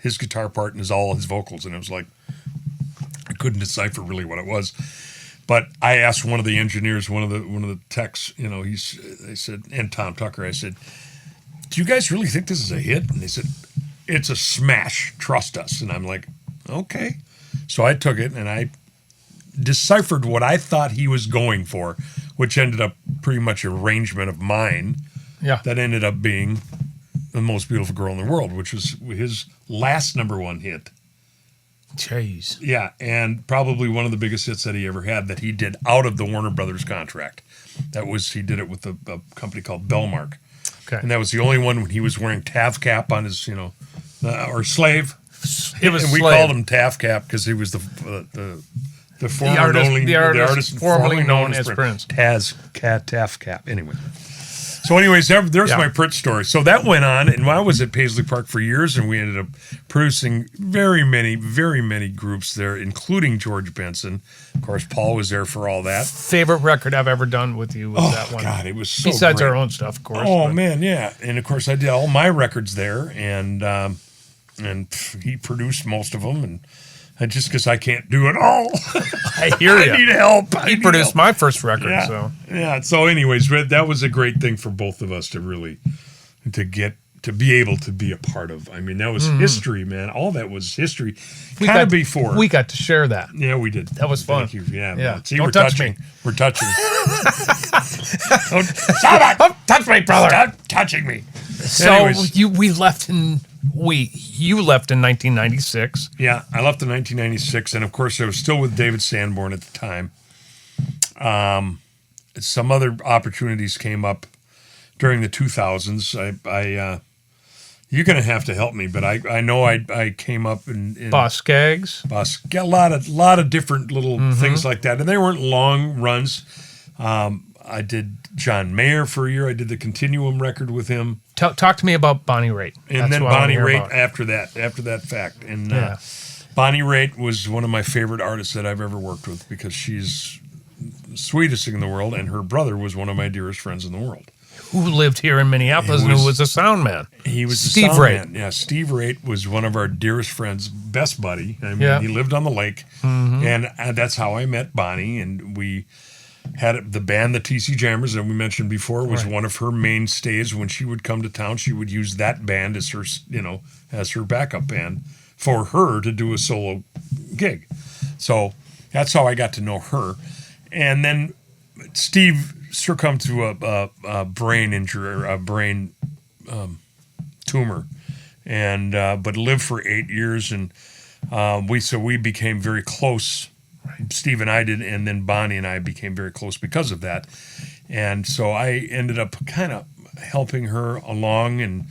his guitar part and all his vocals, and it was like, I couldn't decipher really what it was. But I asked one of the engineers, one of the techs, they said, and Tom Tucker, I said, do you guys really think this is a hit? And they said, it's a smash, trust us. And I'm like, okay. So I took it, and I deciphered what I thought he was going for, which ended up pretty much an arrangement of mine. Yeah. That ended up being The Most Beautiful Girl in the World, which was his last #1 hit. Jeez. Yeah, and probably one of the biggest hits that he ever had that he did out of the Warner Brothers contract. He did it with a company called Bellmark. Okay. And that was the only one when he was wearing Tav Cap on his, or Slave. It was and we Slave. called him Tav Cap because he was the artist formerly known as Prince. Tav Cap. Anyway. So anyways, there's my Prince story. So that went on, and I was at Paisley Park for years, and we ended up producing very many groups there, including George Benson. Of course, Paul was there for all that. Favorite record I've ever done with you was that one. God, it was so Besides great. our own stuff, of course. Oh, man, yeah. And, of course, I did all my records there, and he produced most of them, and just because I can't do it all. I hear you. I need help. He produced my first record, Yeah. so. Yeah. So, anyways, that was a great thing for both of us to be able to be a part of. I mean, that was history, man. All that was history. Kind of before. We got to share that. Yeah, we did. That was fun. Thank you. Yeah. Yeah. See, Don't we're touch touching. me. We're touching. Don't touch me, brother. Stop touching me. So Anyways. you left in 1996. Yeah, I left in 1996, and of course I was still with David Sanborn at the time. Some other opportunities came up during the 2000s. You're going to have to help me, but I know I came up in Boss Skaggs. Got a lot of different little things like that, and they weren't long runs. I did John Mayer for a year. I did the Continuum record with him. Talk to me about Bonnie Raitt. And That's then what I wanna Bonnie hear Raitt about. after that fact. And Yeah. Bonnie Raitt was one of my favorite artists that I've ever worked with because she's the sweetest thing in the world, and her brother was one of my dearest friends in the world. Who lived here in Minneapolis and who was a sound man. He was Steve the sound Raitt. man. Yeah, Steve Raitt was one of our dearest friends, best buddy. I mean, Yeah. he lived on the lake, and that's how I met Bonnie, and we had the band, the TC Jammers, that we mentioned before, was one of her mainstays. When she would come to town, she would use that band as her, as her backup band for her to do a solo gig. So that's how I got to know her. And then Steve succumbed to a brain injury, or a brain tumor, and but lived for 8 years, and we became very close. Steve and I did, and then Bonnie and I became very close because of that. And so I ended up kind of helping her along and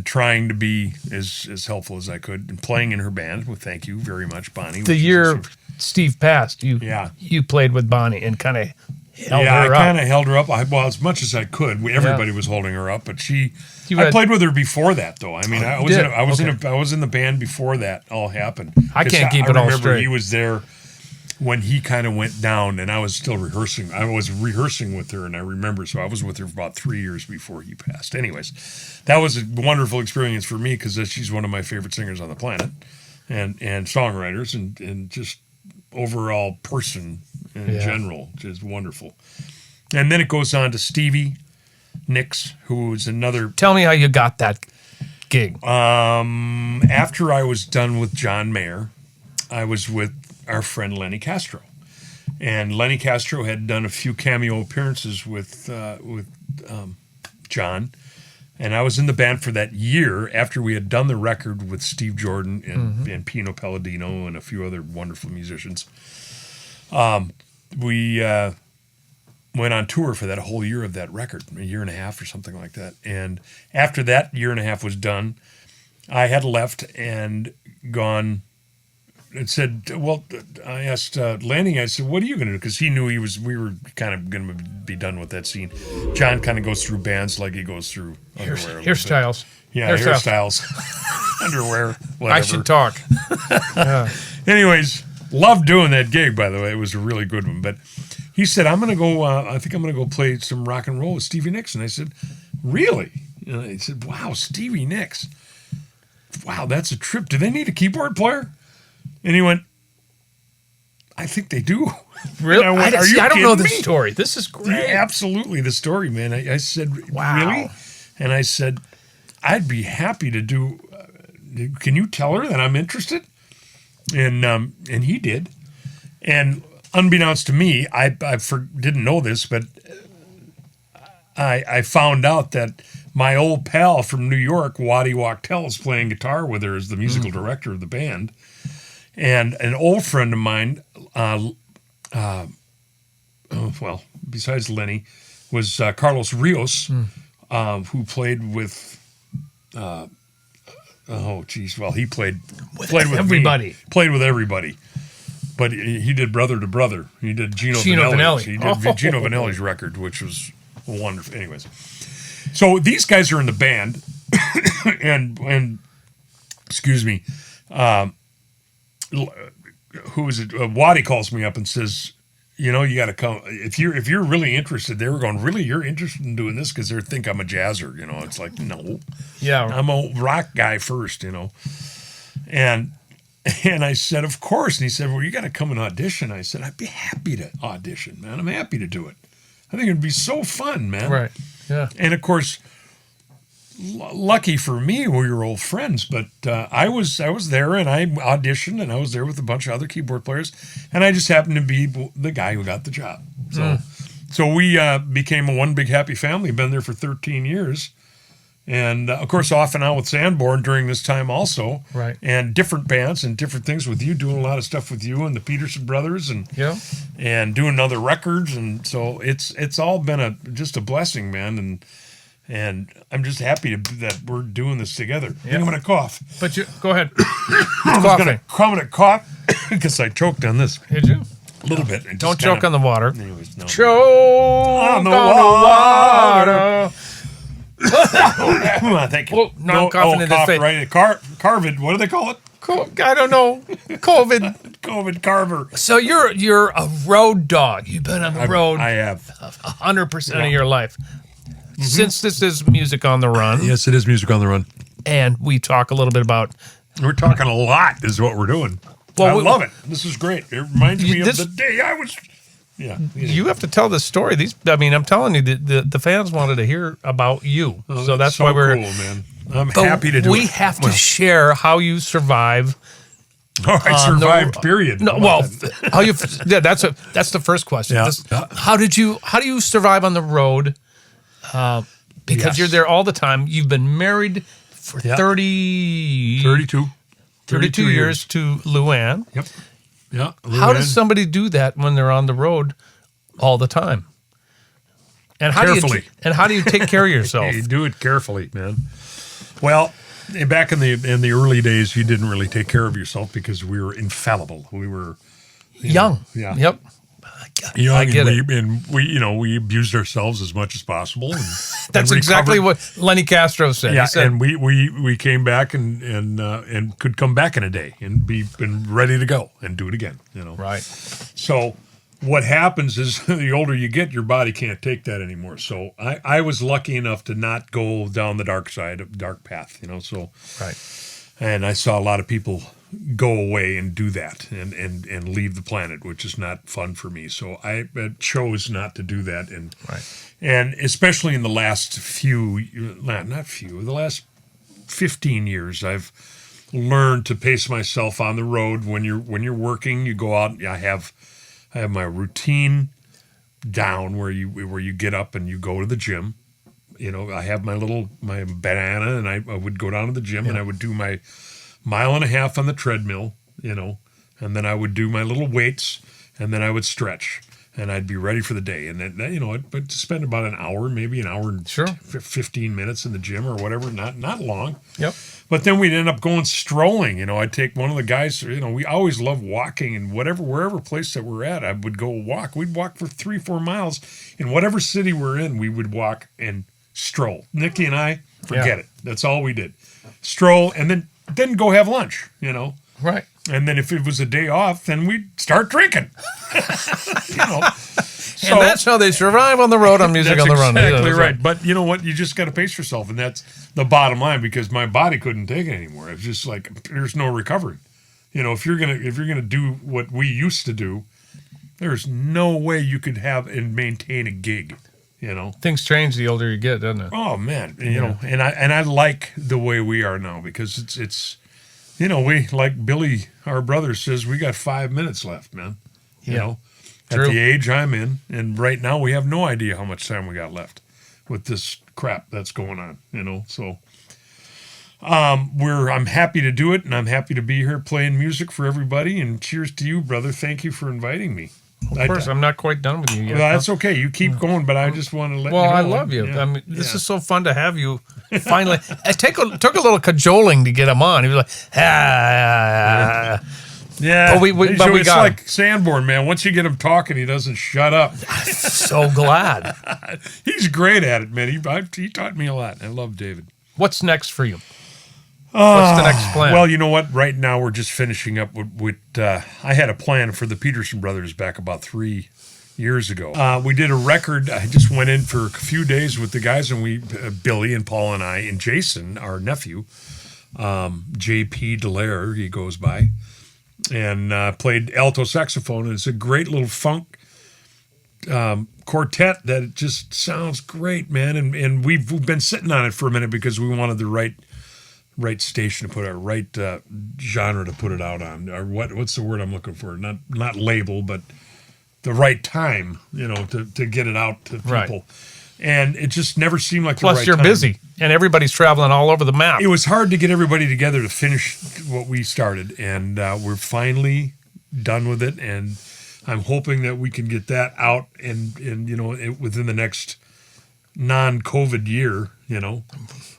trying to be as helpful as I could and playing in her band. Well, thank you very much, Bonnie. The year Steve passed, you played with Bonnie and kind of held her up. I kind of held her up. As much as I could. Everybody was holding her up, but I played with her before that, though. I mean, I was in the band before that all happened. I can't keep it all straight. I remember he was there when he kind of went down, and I was still rehearsing. I was rehearsing with her, and I remember, so I was with her for about 3 years before he passed. Anyways, that was a wonderful experience for me because she's one of my favorite singers on the planet, and songwriters, and just overall person in general, just wonderful. And then it goes on to Stevie Nicks, who was another. Tell me how you got that gig. After I was done with John Mayer, I was with our friend Lenny Castro, and Lenny Castro had done a few cameo appearances with John, and I was in the band for that year after we had done the record with Steve Jordan and Pino Palladino and a few other wonderful musicians. We went on tour for that whole year of that record, a year and a half or something like that. And after that year and a half was done, I had left and gone and said, well, I asked Lanny, I said, what are you going to do? Because he knew we were kind of going to be done with that scene. John kind of goes through bands like he goes through underwear. Hairstyles. Yeah, hairstyles. Underwear, whatever. I should talk. Anyways, loved doing that gig, by the way. It was a really good one. But he said, I think I'm going to go play some rock and roll with Stevie Nicks. And I said, really? And he said, wow, Stevie Nicks. Wow, that's a trip. Do they need a keyboard player? And he went, I think they do. Really? I went, I don't know this story. This is great. Yeah, absolutely, the story, man. I said, wow. Really? And I said, I'd be happy to do. Can you tell her that I'm interested? And he did. And unbeknownst to me, I didn't know this, but I found out that my old pal from New York, Waddy Wachtel, is playing guitar with her as the musical director of the band. And an old friend of mine, besides Lenny, was Carlos Rios, who played with. He played with everybody. Me, played with everybody. But he did Brother to Brother. He did Gino Vanelli. He did Gino Vanelli's record, which was wonderful. Anyways, so these guys are in the band, and excuse me, who is it? Waddy calls me up and says, you got to come if you're really interested. They were going, really, you're interested in doing this because they think I'm a jazzer. It's like, no, yeah, I'm a rock guy first. And I said, of course. And he said, well, you got to come and audition. I said, I'd be happy to audition, man. I'm happy to do it. I think it'd be so fun, man. Right. Yeah. And of course, lucky for me, we were old friends, but I was there and I auditioned and I was there with a bunch of other keyboard players, and I just happened to be the guy who got the job. So we became a one big happy family. Been there for 13 years, and of course off and on with Sanborn during this time also. Right. And different bands and different things with you, doing a lot of stuff with you and the Peterson brothers, and doing other records, and so it's all been just a blessing, man. And I'm just happy that we're doing this together. I think I'm going to cough. But go ahead. I'm going to cough because I choked on this. Did you? A little bit. Don't choke on the water. Anyways, no. Choke on the water. Thank you. Oh, no, I'm coughing in this face. Right. Carvid. What do they call it? I don't know. COVID. COVID carver. So you're a road dog. You've been on the road. I have 100% of your life. Since this is Music on the Run. Yes, it is Music on the Run. And we talk a little bit about... We're talking a lot is what we're doing. Well, I love it. This is great. It reminds me of the day I was... Yeah. You have to tell this story. I'm telling you, the fans wanted to hear about you. Oh, so that's why we're... cool, man. I'm happy to do it. We have to share how you survive... I survived, period. No, how you... Yeah, that's the first question. Yeah. How do you survive on the road... because you're there all the time. You've been married for 32 years to Luann. Yep. Yeah. How does somebody do that when they're on the road all the time? And how carefully. How do you take care of yourself? You do it carefully, man. Well, back in the early days, you didn't really take care of yourself because we were infallible. We were young. Yeah. Yep. Young, I get it. And we abused ourselves as much as possible. And, That's exactly what Lenny Castro said. Yeah, he said, and we came back and could come back in a day and be ready to go and do it again. Right. So what happens is the older you get, your body can't take that anymore. So I was lucky enough to not go down the dark path. So right. And I saw a lot of people go away and do that and leave the planet, which is not fun for me. So I chose not to do that. And especially in the last the last 15 years, I've learned to pace myself on the road. When you're working, you go out. I have my routine down where you get up and you go to the gym. I have my banana, and I would go down to the gym and I would do my 1.5 miles on the treadmill, and then I would do my little weights, and then I would stretch, and I'd be ready for the day. And then, you know, I'd spend about an hour, maybe an hour and 15 minutes in the gym or whatever, not long. Yep. But then we'd end up going strolling. You know, I'd take one of the guys, you know, we always loved walking, and wherever place that we're at, I would go walk. We'd walk for 3-4 miles. In whatever city we're in, we would walk and stroll. Nikki and I, forget it. That's all we did. Stroll, and then go have lunch, you know. Right. And then if it was a day off, then we'd start drinking. You know. So, and that's how they survive on the road on Music on the Run. That's exactly right. But you know what? You just got to pace yourself, and that's the bottom line, because my body couldn't take it anymore. It's just like there's no recovery. You know, if you're gonna do what we used to do, there's no way you could have and maintain a gig. You know, things change the older you get, doesn't it? Oh man, you know, and I like the way we are now, because it's you know, we, like Billy, our brother, says, we got 5 minutes left, man. You know. True. At the age I'm in, and right now we have no idea how much time we got left with this crap that's going on, you know. So I'm happy to do it, and I'm happy to be here playing music for everybody. And cheers to you, brother. Thank you for inviting me. Of course, I'm not quite done with you yet. Well, that's okay. You keep going, but I just want to let you know. Well, I love you. Yeah. I mean, this is so fun to have you. Finally, it took a little cajoling to get him on. He was like, Yeah, but we it's got like Sanborn, man. Once you get him talking, he doesn't shut up. So glad. He's great at it, man. He taught me a lot. I love David. What's next for you? What's the next plan? Well, you know what? Right now we're just finishing up with I had a plan for the Peterson brothers back about 3 years ago. We did a record. I just went in for a few days with the guys, and we, Billy and Paul and I, and Jason, our nephew, J.P. Delaire, he goes by, and played alto saxophone. And it's a great little funk quartet that it just sounds great, man. And we've been sitting on it for a minute because we wanted the right station to put our right genre to put it out on, or what's the word I'm looking for? Not label, but the right time, you know, to get it out to people. Right. And it just never seemed like Plus, the right you're time. busy, and everybody's traveling all over the map. It was hard to get everybody together to finish what we started, and we're finally done with it. And I'm hoping that we can get that out, and you know, within the next non-COVID year, you know,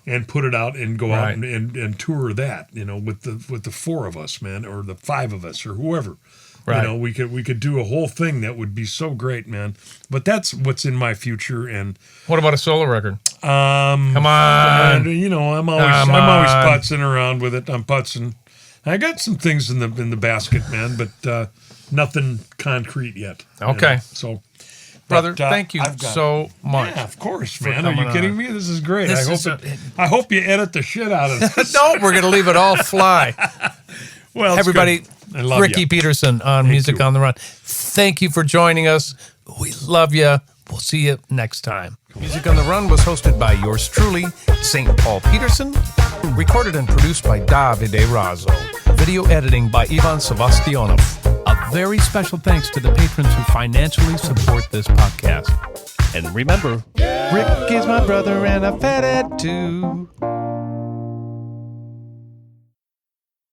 and put it out and go out and tour that, you know, with the 4 of us, man, or the 5 of us, or whoever. Right. You know, we could do a whole thing that would be so great, man. But that's what's in my future. And what about a solo record? Come on. You know, I'm always putzing around with it. I'm putzing. I got some things in the basket, man, but nothing concrete yet. Okay. You know? So, brother, thank you so much. Yeah, of course, man. Are you kidding me? This is great. I I hope you edit the shit out of this. No, we're going to leave it all fly. Well, everybody, I love Ricky Peterson on Music on the Run. Thank you for joining us. We love you. We'll see you next time. Music on the Run was hosted by yours truly, St. Paul Peterson. Recorded and produced by Davide Raso. Video editing by Ivan Sevastyanov. A very special thanks to the patrons who financially support this podcast. And remember, Rick is my brother and a fat too.